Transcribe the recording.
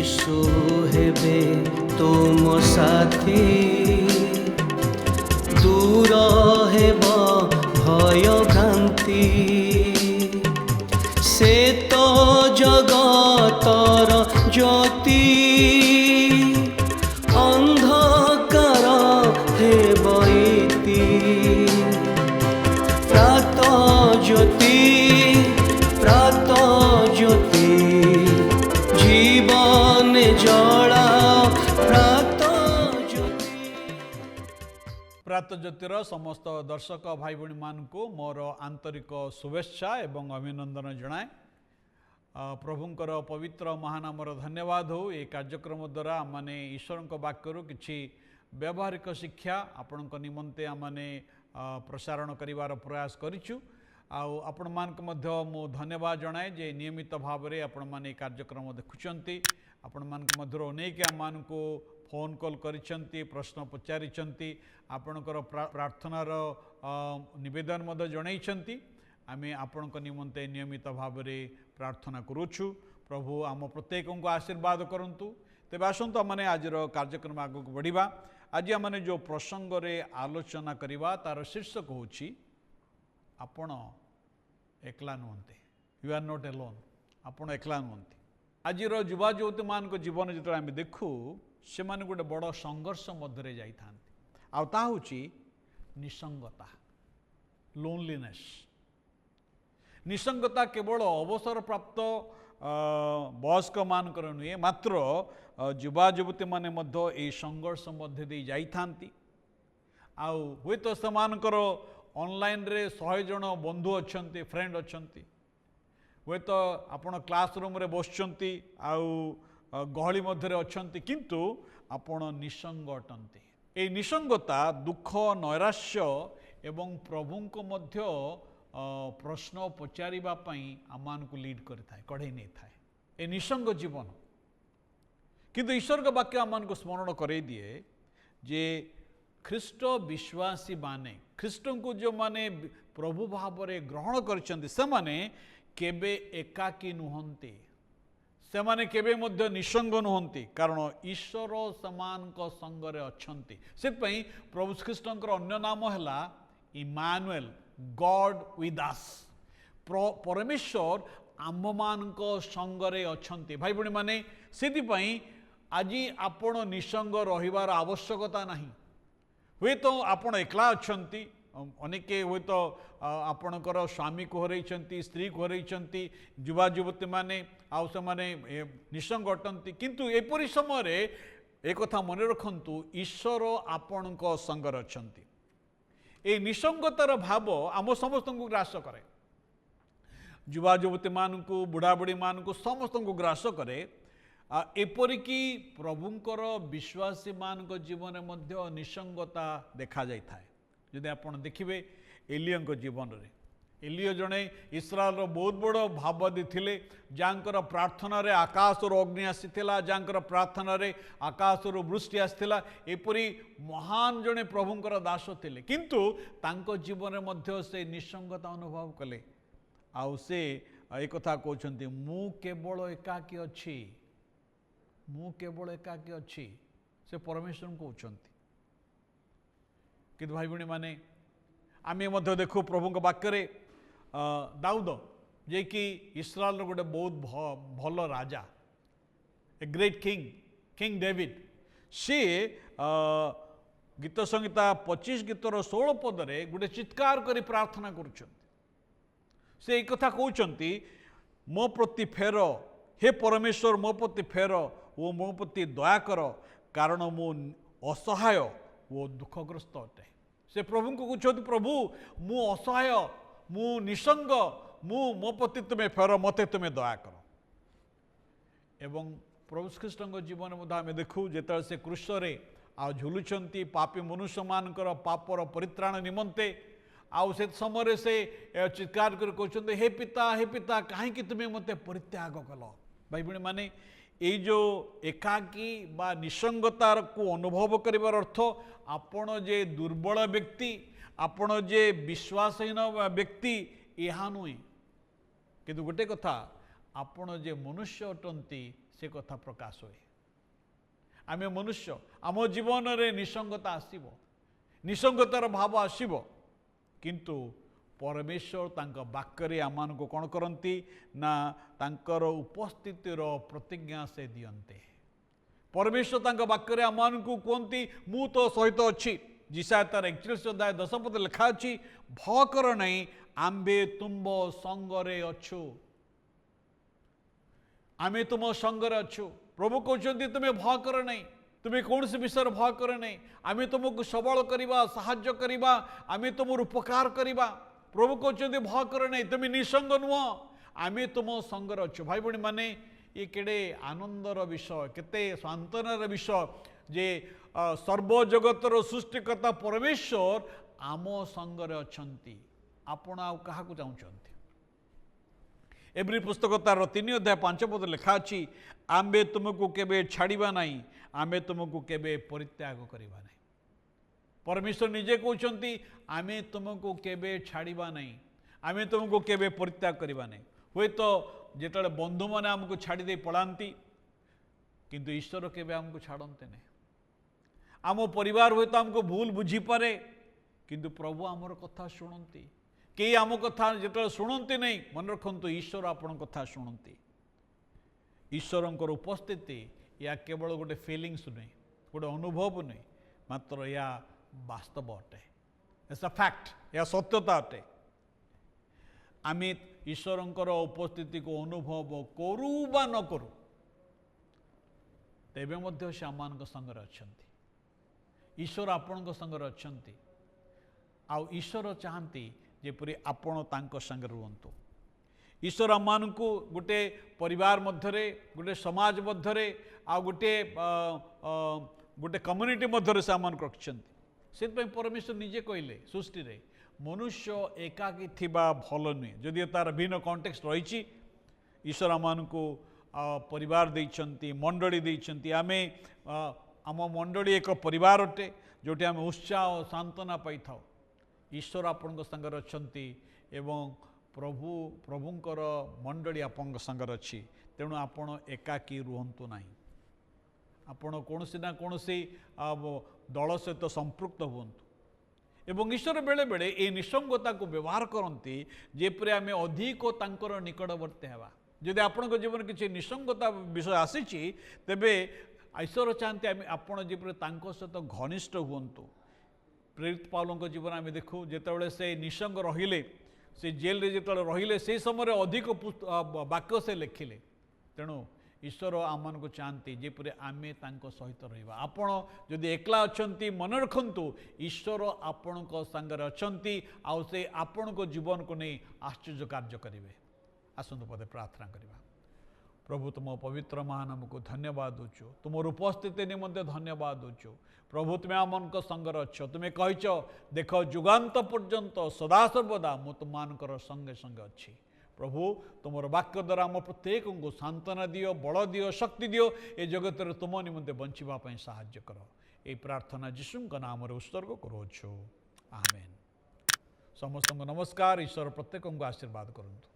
यीशु हेबे तुम साथी दूर हेब भय भ्रांति से तो जगतर ज्योति अंधकार हेब इति प्रात ज्योति जीवन जला प्रात ज्योतिर समस्त दर्शक भाई भणी मानकु मोर आंतरिक शुभेच्छा एवं अभिनंदन जनाए। प्रभुंकर पवित्र महानामर धन्यवाद हो। ये कार्यक्रम द्वारा आमने ईश्वर वाक्यरू किछि व्यावहारिक शिक्षा आपण निमंते आमने प्रसारण करिवार प्रयास करिछु। आपण मानक मध्य मु धन्यवाद जनाए जे नियमित भाव में आपण माने कार्यक्रम देखुचंती। आपण मानक मध्य अनेक आम को फोन कॉल करिसंती, प्रश्न पचारिसंती, आपणकर प्रार्थनार निवेदन मध्य जणाइसंती। आमे आपणक निमंते नियमित भाव में प्रार्थना करूछु। प्रभु आम प्रत्येक को आशीर्वाद करंतु। तेबे आसंतु आमने आज कार्यक्रम आगक बढ़िबा। आज आमने जो प्रसंग रे आलोचना करिबा तार शीर्षक होछि आपण एकला नुहंते। You are not alone. आपण एकला नुहंती। आज युवा युवती मान जीवन जो आम देखू से माने गोटे बड़ संघर्ष मध्य जाई थांती। आउता होछि निसंगता, लोनलीनेस। निसंगता केवल अवसर प्राप्त वयस्क मानकर नुहे, मात्र युवा युवती माने मध्य ए संघर्ष मध्य दे जाई थांती। आउ हुए तो समानकर ऑनलाइन रे 100 जन बंधु अच्छंती, फ्रेंड अच्छंती। हुए तो आपण क्लासरूम रे बसचंती आउ गहली मध्य अच्छंती, किंतु आपण निसंग अटंती। ए निसंगता दुख, नैराश्य एवं प्रभु को मध्य प्रश्न पचारिबा पई आमान को लीड करथाय, कढै नै थाय ए निसंग जीवन। किंतु ईश्वर का वाक्य आमान को स्मरण करे दिए जे ख्रीष्ट विश्वासी माने, ख्रीष्ट को जो माने प्रभु भाव में ग्रहण करछंती से माने केबे एकाकी नुहंती, से माने केबे मध्य निसंग नुहंती, कारण ईश्वर समान को संगरे अच्छंती। से पई प्रभु ख्रीष्टंकर अन्य नाम हैला इमानुएल, गॉड विथ अस। परमेश्वर आम मान को संगरे अच्छंती। भाई भणी माने सेति पई आज आपण निसंग रहिबार आवश्यकता नाही। हुए तो आपण एकला अच्छंती, अनेके हुए तो आपणकर स्वामी को हरैछंती, स्त्री को हरैछंती, युवा युवती माने आउ से माने निसंग अटंती। किंतु एपरि समय रे एक कथा मन रखंतु, ईश्वर आपणक संगर अच्छंती। ए निसंगतार भाव आम समस्त को ग्रास करे। युवा युवती मान को, बुढ़ा बुढ़ी मान को समस्त को ग्रास करे। एपरिकी प्रभुंकर विश्वासी मान जीवन मध्य निसंगता देखा जाय थाए। यदि आपण देखिबे एलियंक जीवन रे, एलिय जने इस्राएल बहुत बड़ भाववादी थिले, जांकर प्रार्थना रे आकाश रो अग्नि आसीथिला, जांकर प्रार्थना रे आकाश रो वृष्टि आसीथिला। एपरी महान जने प्रभुंकर दास थिले, किंतु तांको जीवन रे मध्य से निसंगता अनुभव कले। आउ से एक कथा कहउछंती, मु केवल एकाकी अछि, मु केवल एकाकी अच्छी। से परमेश्वर को कहउछंती। किंतु भाई भणी माने आमे मध्य देखो प्रभु के वाक्य रे दाऊद जे कि इस्राएल गोटे बहुत भल राजा, a great king, king David, सी गीत संहिता 25 गीतर 16 पद रे गोटे चित्कार करी प्रार्थना करुछंती। से एक कथा कहउछंती, मो प्रति फेर, हे परमेश्वर मो प्रति फेर ओ मो प्रति दया कर, कारण मो असहाय वो दुखग्रस्त अटे। से प्रभु को कहते, प्रभु मु असहाय, मु निसंग, मो प्रति तुम्हें फेर, मते तुम्हें दया कर। एवं प्रभु ख्रीष्ट जीवन में आम देखू जिते से क्रूशरे आ झुलुचंती पापी मनुष्य मानकर पापर परित्राण निमंते। आउ से समय से चित्कार कर कहते, हे पिता कहीं तुम्हें मते परित्याग कल। भाई भणी माने ये जो एकाकी बा निसंगतार को अनुभव करिवार अर्थ, आपण जे दुर्बल व्यक्ति, आपण जे विश्वासहीन व्यक्ति यह नुहे। किंतु गोटे कथा, आपण जे मनुष्य अटंती से कथा प्रकाश हुए। आम मनुष्य आम जीवन में निसंगता आसब, निसंगतार भाव आसब, किंतु परमेश्वर तांका वाक्य आम को कौन करती ना तांकर उपस्थितिर प्रतिज्ञा से दियंते। परमेश्वर तांका वाक्य आम को कहती मु तो सहित अच्छी। जिसा तार 41 अध्याय 10 पद लिखा अच्छी, भय कर नहीं आम्बे तुम संगरे अच्छु, आमे तुम संगरे अच्छु। प्रभु कहते तुम्हें भय कर नहीं, तुम्हें कौन से विषय भय कर नहीं, आमे तुमको सबल करवा, साहाय्य करवा, आमे तुम उपकार करवा। प्रभु कहते भय कर नहीं, तुम्हें निसंग नुह, आमे तुम संगरे अच्छु। भाई भणी माने ये केड़े आनंदर विषय, केते सांत्वनार विषय जे सर्वजगतर सृष्टिकर्ता परमेश्वर आम संगरे अछंती। आपण आउ काहाकू चाहुचंती? एब्री पुस्तक तार 3 अध्याय 5 पद लिखा अछि, आम्बे तुमको केबे छाड़िबा नहीं, आमे तुमको केबे परित्याग करिबा नहीं। परमेश्वर निजे कहउचंती आमे तुमको केबे छाड़िबा नहीं, आमे तुमको केबे परित्याग करिबा नहीं। हुए तो जेतले बंधु माने हमको छाड़ी दे पड़ांती, किंतु ईश्वर केबे हमको छाड़ते नहीं। आम परिवार हुए तो हमको भूल बुझी पारे, किंतु प्रभु आमर कथा शुणती। कई आम कथा जो शुणती नहीं, मन रखु ईश्वर आपण कथा शुणती। ईश्वरंकर उपस्थिति या केवल गोटे फिलिंग्स नहीं, गोटे अनुभव नहीं, मात्र या वास्तव अटे, इट्स अ फैक्ट, या सत्यता अटे। आम ईश्वरंकर उपस्थिति को अनुभव करू बा न करू, तेबे मध्य से आम संगे अछंती। ईश्वर आपण संगे अछंती। आउ ईश्वर चाहती जेपरी आपण तांको संगे रुहंतु। ईश्वर आम को गोटे परिवार मध्यरे, गोटे समाज मध्यरे, आ गोटे गोटे कम्युनिटी मध्यरे से आम रखिछंती। से परमेश्वर निजे कहले सृष्टि रे मनुष्य एकाकी थिबा भल नुहे। जदि तार भिन्न कॉन्टेक्स्ट रही, ईश्वर आम को परिवार देइछंती, मंडली देइछंती। आमे आम मंडली एक परिवार अटे, जोटी आम उत्साह और सांत्वना पाई थाउ। ईश्वर आपण संगे अछंती एवं प्रभुंकर मंडली आपण संगे अच्छी। तेणु आपण एकाकी रुहंतु नाही, आपण कौनसी ना कौनसी दल सहित संपृक्त हुंतु। एवं ईश्वर बेले बेले ये निसंगता को व्यवहार करती जेपरि आम अधिक तांकर निकटवर्ती हेबा। जदि आपण जीवन किसी निसंगता विषय आसीची, तेबे ईश्वर चाहते आपण जेपरि तांको सहित घनिष्ठ हुंतु। प्रेरित पाउलଙ୍କ जीवन आम देखू, जितेबाला से निसंग रहिले, से जेल रे जिते रहिले, से समय अधिक वाक्य से लिखिले। तेणु ईश्वर आम को चाहती जेपरि आमे तांको सहित रहिबा। आपण जदि एकला अछंती, मन रखंतु ईश्वर आपण संगे अछंती, आउ से आपण को जीवन को नहीं आश्चर्य कार्य करिवे। आसंतु पदे प्रार्थना करिबा। प्रभु तुम पवित्र महानाम को धन्यवाद दूचु, तुम उपस्थिति निमंते धन्यवाद दूचु। प्रभु तुम्हें आम संगे अच्छ, तुम्हें कहीच देख जुगांत पर्यंत सदा सर्वदा मु तुमर संगे संगे अच्छी। प्रभु तुम वाक्य द्वारा आम प्रत्येक को सांत्वना दियो, बल दियो, शक्ति दियो। ए जगत तुम निमंते बंचापी साहाय्य कर। ये प्रार्थना जीशु नाम उत्सर्ग करुछु, आमेन। समस्त नमस्कार। ईश्वर प्रत्येक को आशीर्वाद करंतु।